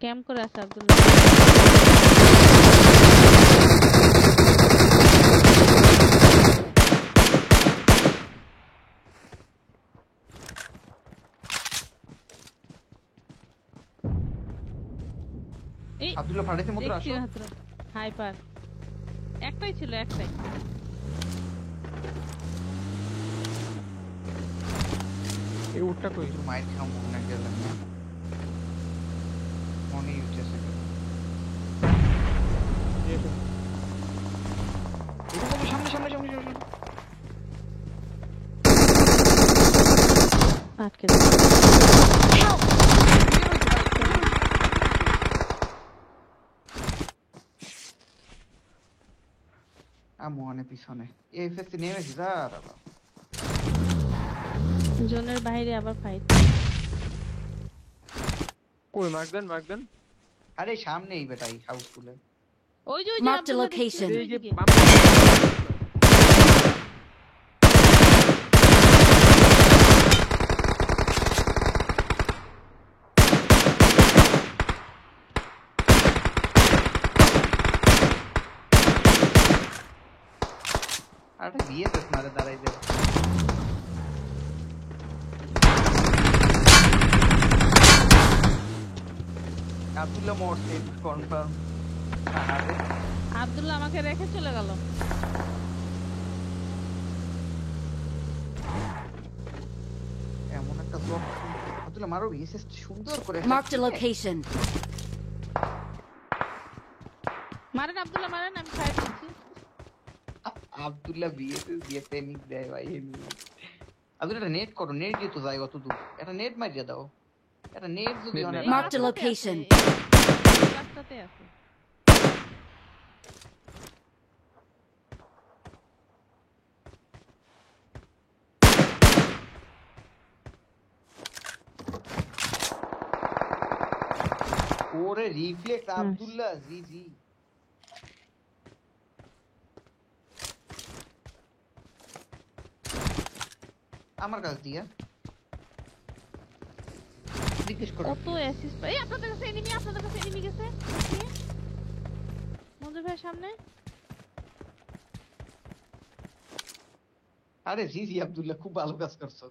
Camp করে আছে আব্দুল্লাহ। এই আব্দুল্লাহ ফাড়াইতে মতো আসো। হাইপার একটাই ছিল, একটাই। এই উটটা কই? মাইর খামু না গেলাম না। মনে হইতেছে সামনে সামনে সামনে সামনে আটকে আমনে পিছনে এফএসসি নেমেছি স্যার। জোনের বাইরে আবার ফাইট। কই মার্ক দেন। আরে সামনেই বেটাই হাউসফুলে। ওই যে Mark the location. এই যে আরে বিএসএস মারে দাঁড়াই দে। আব্দুল্লাহ মরছে কনফার্ম। আব্দুল্লাহ আমাকে রেখে চলে গেল। এমন একটা ব্লক আব্দুল্লাহ মারো বিএসএস সুন্দর করে। Mark the location. মারেন আব্দুল্লাহ মারেন, আমি ফাইট করছি। আব্দুল্লাহ বিএসএস দিয়ে টেনিক দেয় ভাই এমনি। আব্দুল্লাহ এটা নেট করো, নেট দিয়ে তো যায় কত দূর। এটা নেট মারিয়ে দাও। এটা নেট যদি অনেক Mark the location. রাস্তাতে আছে। ওরে রিফ্লেক্স আব্দুল্লাহ জি জি। আমার কাছ দিয়া জিজ্ঞেস করো। কত অ্যাসিস্ট এই আপনাদের কাছে এনিমি গেছে। মঞ্জুর ভাইয়ের সামনে। আরে জি জি আব্দুল্লাহ খুব ভালো কাজ করছো।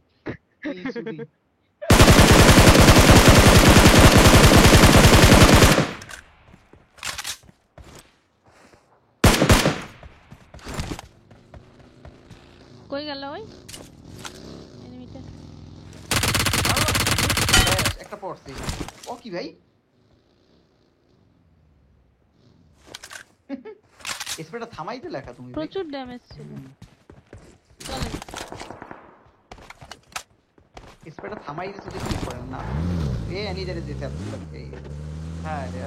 কই গেল ওই এনিমিটা? একটা পড়ছে। ও কি ভাই? স্প্রেটা থামাইতে লেখা তুমি। প্রচুর ড্যামেজ ছিল। চলেন স্প্রেটা থামাই দিতে কি করেন না? এ এনিদারে যেতে আব্দুল্লাহ এই। হ্যাঁ রে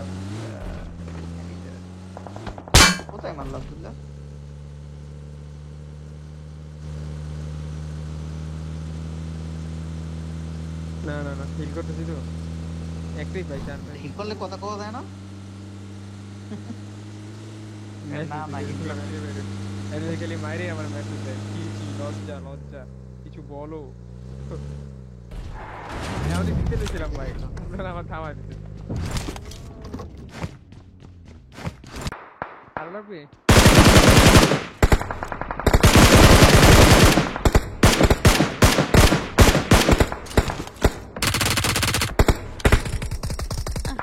এনিদারে। কোথায় মারল আব্দুল্লাহ? না ফিল করতেছি তো একটাই পাই চার পাই। হিল করলে কথা কওয়া যায় না? না না খালি মাইরে আমার মেসেজ দেয় কি লজ্জা কিছু বলো। আমি দিতে দিয়েছিলাম ভাই, আমার থামাই দিতে। আরো লাগবে?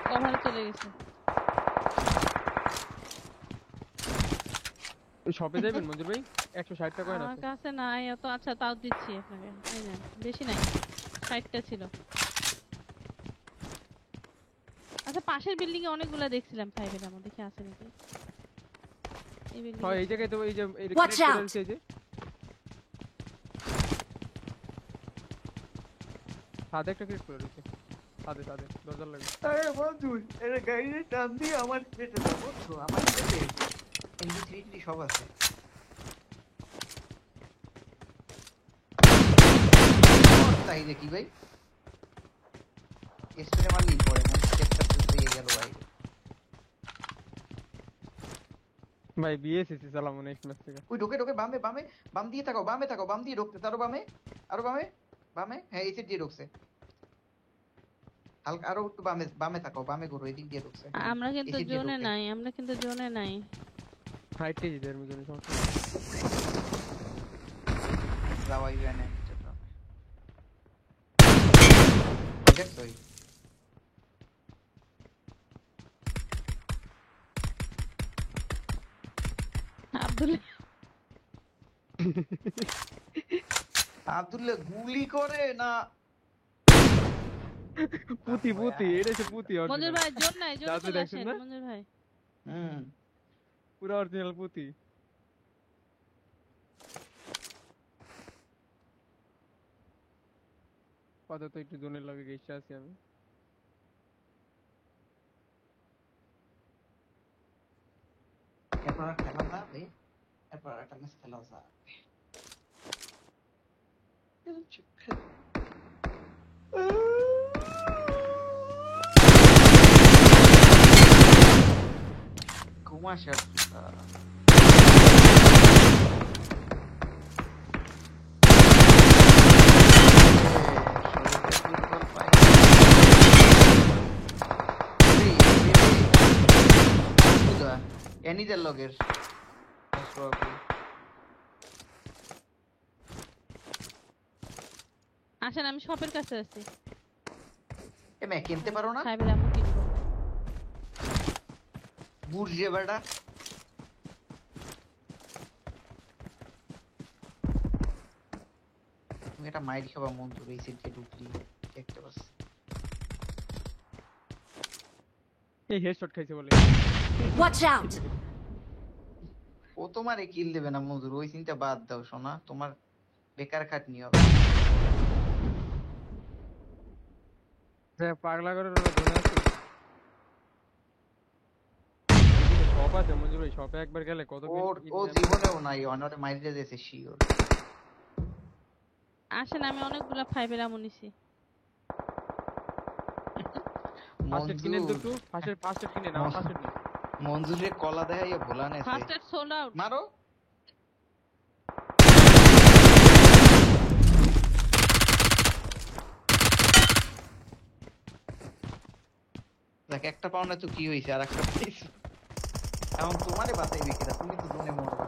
কভারে চলে গেছে। শপে যাবেন মঞ্জুর ভাই? 160 টাকা কয়েন আছে আমার কাছে নাই এত। আচ্ছা তাও দিচ্ছি আপনাকে। এই নেন, বেশি নাই, 60টা ছিল। আচ্ছা পাশের বিল্ডিং এ অনেকগুলা দেখছিলাম ফাইভের আমার, দেখি আছে নাকি এই বিল্ডিং। হ্যাঁ এই জায়গায় তো এই যে এই Watch out! যে সাদা একটা ক্রিয়েট করে দিয়েছে। সাদে দরজা লাগে। আরে বন্ধু এর গাড়ির টান দিয়ে আমার পেটে দাও বন্ধু। আমার পেটে MP3 সব আছে। তাই দেখি ভাই স্প্রে মারলি পরে না স্টেপটা পেয়ে গেল ভাই। ভাই বিএসএসি চালাম নেক্সট ম্যাচ থেকে। ওই ঢোকে বামে বাম দিয়ে থাকো বাম দিয়ে ঢোকতে আরো বামে হ্যাঁ এই দিয়ে ঢোকছে। হালকা আরো একটু বামে বামে থাকো, বামে ঘুরো, এদিক দিয়ে ঢুকছে। আমরা কিন্তু এদিক দিয়ে জোনে ঢুকে। নাই, আমরা কিন্তু জোনে নাই। ফাইটে যেতে এর মধ্যে সমস্যা যাওয়াই যায় না এটা। দেখছো এই? আব্দুল্লাহ আব্দুল্লাহ গুলি করে না? পুতি পুতি এটা হচ্ছে পুতি মঞ্জুর ভাই জোন নাই, জোনে যাতে চলে দেখছেন আসেন না? মঞ্জুর ভাই। হুম। পুরো অরিজিনাল পুতি। আপাতত একটু জোনের লগে গেছে আছি আমি। এরপর আর খেলা যাবে, এরপর একটা ম্যাচ খেলা যাবে। ঘুমাস আর এনিদের লগের আসেন আমি শপের কাছে আছি। এ মে কিনতে পারো না? সাহেবের আম্মু কিনবো। বুঝে বেটা। তুমি এটা মাইর খাবা মঞ্জুর, এই সিট দিয়ে ঢুকলি দেখতে পাচ্ছি। এই হেডশট খাইছে বলে। Watch out! ও তোমারে কিল দেবে না মঞ্জুর, ওই চিন্তা বাদ দাও সোনা, তোমার বেকার খাটনি হবে। পাগলা করে জোনে আছে। শপ আছে মঞ্জুর ভাই, শপে একবার গেলে কত ও জীবনেও নাই, অনারে মাইরে দিয়েছে শিওর। আসেন আমি অনেকগুলা ফাইভের আমু নিছি। ফার্স্ট এড কিনে দুটো, ফার্স্ট এড কিনে নাও, ফার্স্ট এড নাও। মঞ্জুরে কলা দেখাইয়া ভোলা নেছে। First aid sold out. মারো। দেখ একটা পাওনা তো কি হইছে, আর একটা পাইছো। এখন তোমারে বাঁচাইবে কিনা, তুমি তো জোনে মরবা।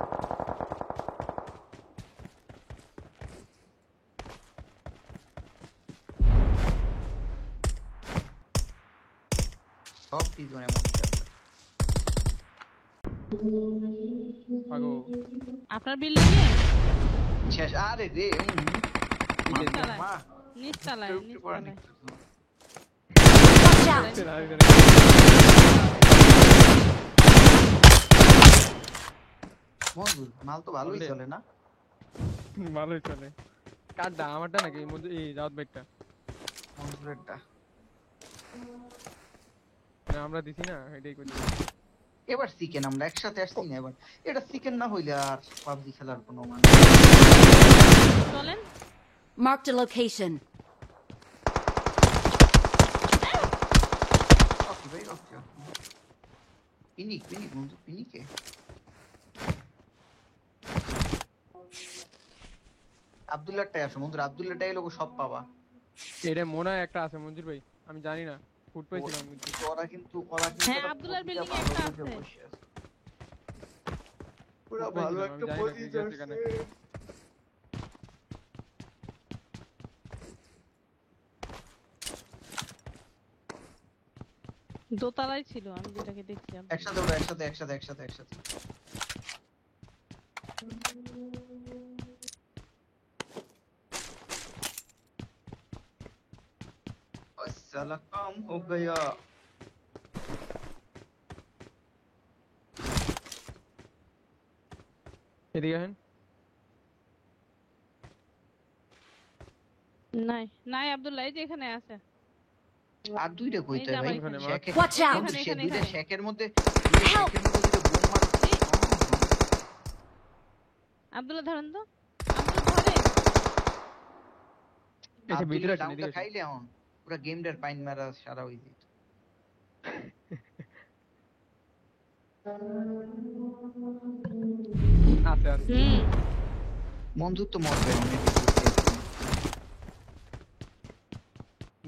সব কি জোনে মরছে। পাগো আপনার বিল্ডিং এ শেষ। আরে রে নিচতলায়, মা নিচতলায়, উঠে পড়া নিচতলায়। নিচ্ছে। Watch out! মঞ্জুর মাল তো ভালোই বললে। চলে না? ভালোই চলে। কাটটা আমারটা নাকি মঞ্জুর এই দাউদ ভাইটা? মঞ্জুরেরটা না, আমরা দিছি না, এটাই করি। এবার চিকেন আমরা একসাথে আসছি না এবার। এটা চিকেন না হইলে আর পাবজি খেলার কোনো মানে। চলেন Marked a location. ওকে ভাই, ওকে পিনিক পিনিক বন্ধু, পিনিকে আব্দুল্লাহটাই আসো বন্ধু, আব্দুল্লাহটাই লোক সব পাবা। এটা মনে হয় একটা আছে মঞ্জুর ভাই, আমি জানি না, ফুট পাইছিলাম কিন্তু। ওরা কিন্তু হ্যাঁ, একটা আব্দুল্লাহর প্রতিটা building এ ভালো একটা বুঝে আছে। বসে আছে। পুরা ফুট ভালো পাইছিলাম, একটা আমি জানি না কি পজিশন আছে এখানে। দোতলায় ছিল আমি যেটাকে দেখছি। একসাথে ওরা একসাথে একসাথে একসাথে একসাথে। साला काम हो गया। এদিকে আসেন। নাই নাই আব্দুল্লাহ এই যে এখানে আছে। আর দুইটা কইতে এই যে ভাই আমার এখানে। শেখে Watch out! বন্ধু, সে এখানে, দুইটা এখানে। শেখের মধ্যে দুইটা বোম মারছে। আব্দুল্লাহ ধরেন তো, আব্দুল্লাহ ধরে। এসে ভিতরে আসেন, ডাউনটা এদিকে আসেন। খাইলে এখন পুরো গেমটার পাইন মারা সারা হই যেত। আছে আছে। মঞ্জুর তো মরবে অনেক।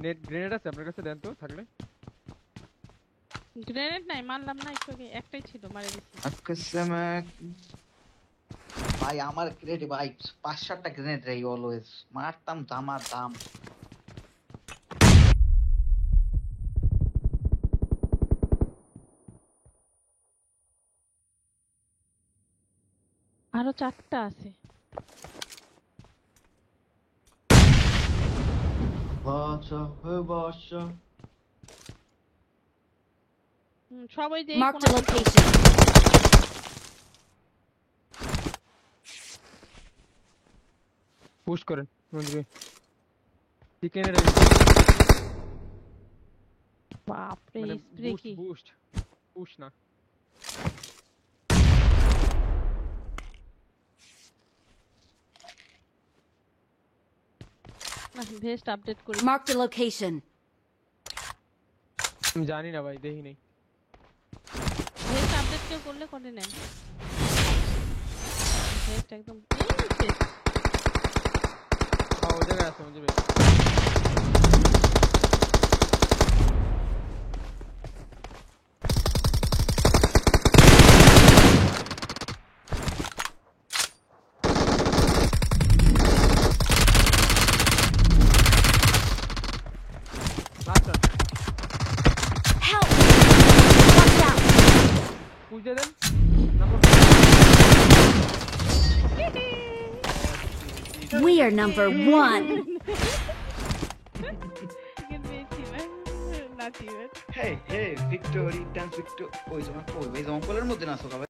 নেট গ্রেনেড আছে আপনার কাছে, দেন তো থাকলে। গ্রেনেড নাই, মারলাম না একটু আগে, একটাই ছিল, মারে দিছি। ভাই আমার গ্রেড ভাই 5-7টা গ্রেনেড রে অলওয়েজ মারতাম দামার দাম। আরো 4টা আছে। বাচ্চা হে বাচ্চা। সবাই যে Marked a location. পুশ করেন মন্দিরে। চিকেনের বাপরে মানে স্প্রে বুস্ট কি বুস্ট পুশ না। না, ভেস্ট আপডেট করি। Marked a location. আমি জানি না ভাই, দেখি নাই। ভেস্ট আপডেট কেউ করলে করে নেন। ভেস্ট একদম এই শেষ। ওই জায়গায় আছে মঞ্জু ভাই। Last Help! Watch out! Push দিয়ে দেন number. We are number 1. Chicken পেয়েছি ভাই, নাচি ভাই। হে হে ভিক্টোরি ডান্স ভিক্টো ওই জমা ওই জমা কোলের মধ্যে নাচো